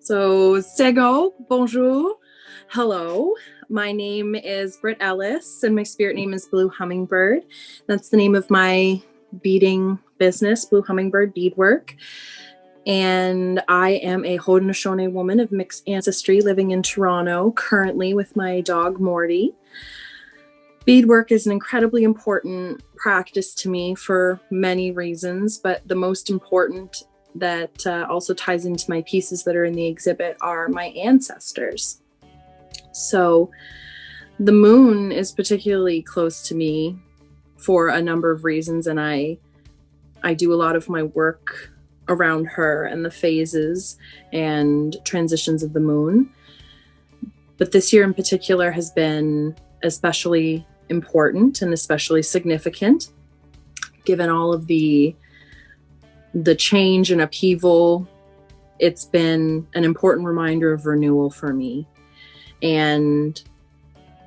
So, Sego, bonjour, hello. My name is Brit Ellis, and my spirit name is Blue Hummingbird. That's the name of my beading business, Blue Hummingbird Beadwork. And I am a Haudenosaunee woman of mixed ancestry living in Toronto, currently with my dog Morty. Beadwork is an incredibly important practice to me for many reasons, but the most important that also ties into my pieces that are in the exhibit are my ancestors. So the moon is particularly close to me for a number of reasons, and I do a lot of my work around her and the phases and transitions of the moon. But this year in particular has been especially important and especially significant, given all of the change and upheaval. It's been an important reminder of renewal for me. And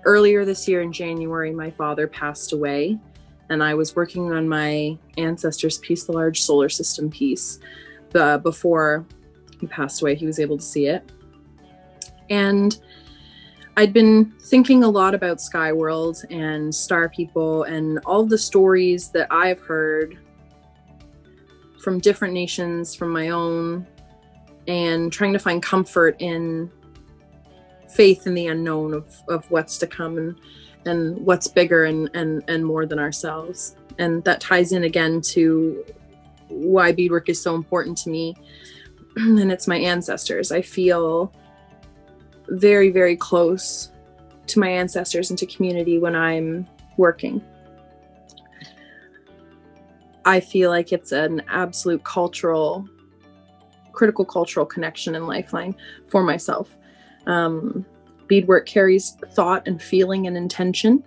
earlier this year in January, my father passed away, and I was working on my ancestors piece, the large solar system piece. Before he passed away, he was able to see it. And I'd been thinking a lot about Skyworld and Star People and all the stories that I've heard from different nations, from my own, and trying to find comfort in faith in the unknown of what's to come and what's bigger and more than ourselves. And that ties in again to why beadwork is so important to me. And it's my ancestors. I feel very, very close to my ancestors and to community when I'm working. I feel like it's an absolute critical cultural connection and lifeline for myself. Beadwork carries thought and feeling and intention,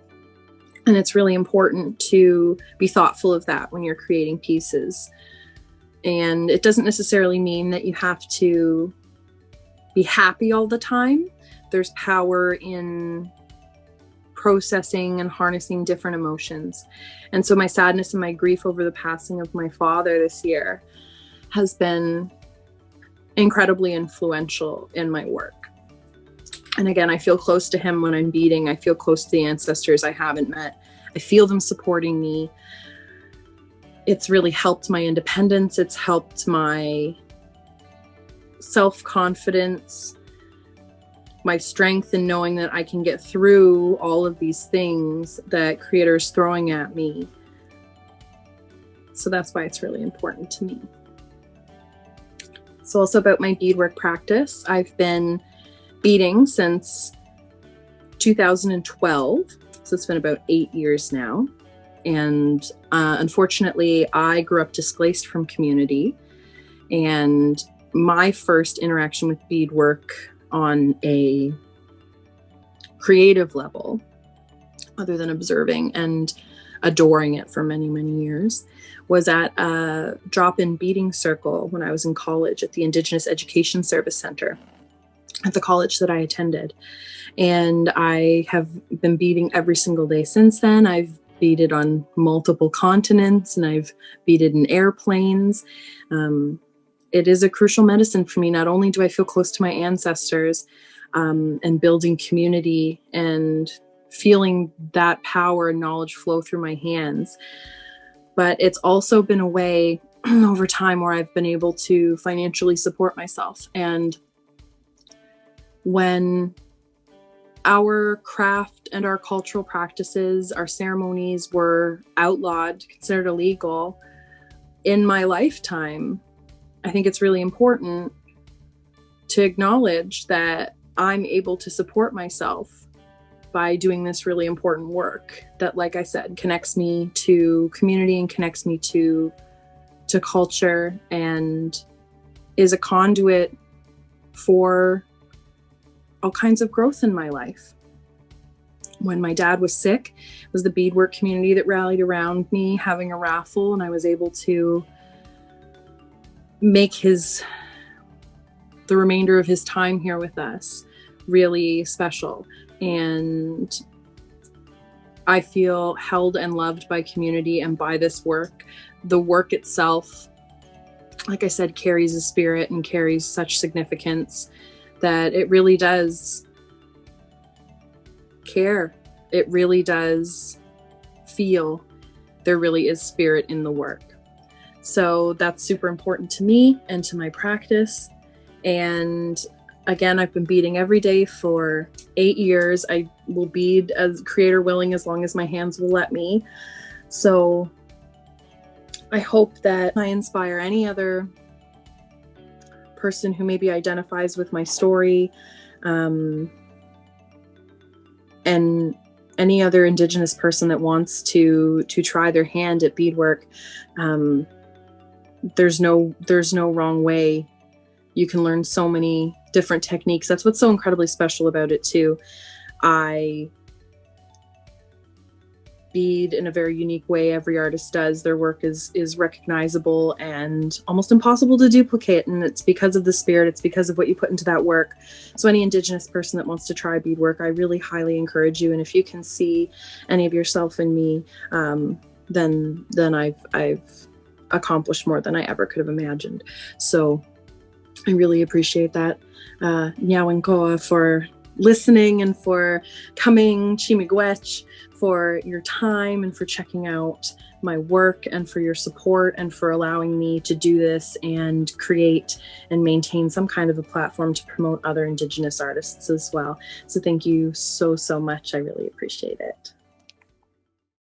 and it's really important to be thoughtful of that when you're creating pieces. And it doesn't necessarily mean that you have to be happy all the time. There's power in processing and harnessing different emotions. And so my sadness and my grief over the passing of my father this year has been incredibly influential in my work. And again, I feel close to him when I'm beading. I feel close to the ancestors I haven't met. I feel them supporting me. It's really helped my independence. It's helped my self-confidence, my strength in knowing that I can get through all of these things that Creator is throwing at me. So that's why it's really important to me. So also about my beadwork practice, I've been beading since 2012. So it's been about 8 years now. And unfortunately, I grew up displaced from community. And my first interaction with beadwork on a creative level, other than observing and adoring it for many, many years, was at a drop-in beading circle when I was in college at the Indigenous Education Service Center at the college that I attended. And I have been beading every single day since then. I've beaded on multiple continents, and I've beaded in airplanes. It is a crucial medicine for me. Not only do I feel close to my ancestors and building community and feeling that power and knowledge flow through my hands, but it's also been a way over time where I've been able to financially support myself. And when our craft and our cultural practices, our ceremonies were outlawed, considered illegal in my lifetime, I think it's really important to acknowledge that I'm able to support myself by doing this really important work that, like I said, connects me to community and connects me to culture and is a conduit for all kinds of growth in my life. When my dad was sick, it was the beadwork community that rallied around me, having a raffle, and I was able to make the remainder of his time here with us really special. And I feel held and loved by community and by this work. The work itself like I said, carries a spirit and carries such significance that it really does care. It really does feel there really is spirit in the work. So that's super important to me and to my practice. And again, I've been beading every day for 8 years. I will bead, as creator willing, as long as my hands will let me. So I hope that I inspire any other person who maybe identifies with my story, and any other Indigenous person that wants to try their hand at beadwork. There's no wrong way. You can learn so many different techniques. That's what's so incredibly special about it too. I bead in a very unique way. Every artist does. Their work is recognizable and almost impossible to duplicate. And it's because of the spirit. It's because of what you put into that work. So any Indigenous person that wants to try beadwork, I really highly encourage you. And if you can see any of yourself in me, then I've accomplished more than I ever could have imagined. So I really appreciate that. Nyawenkoa for listening and for coming, Chimigwech, for your time and for checking out my work and for your support and for allowing me to do this and create and maintain some kind of a platform to promote other Indigenous artists as well. So thank you so much. I really appreciate it.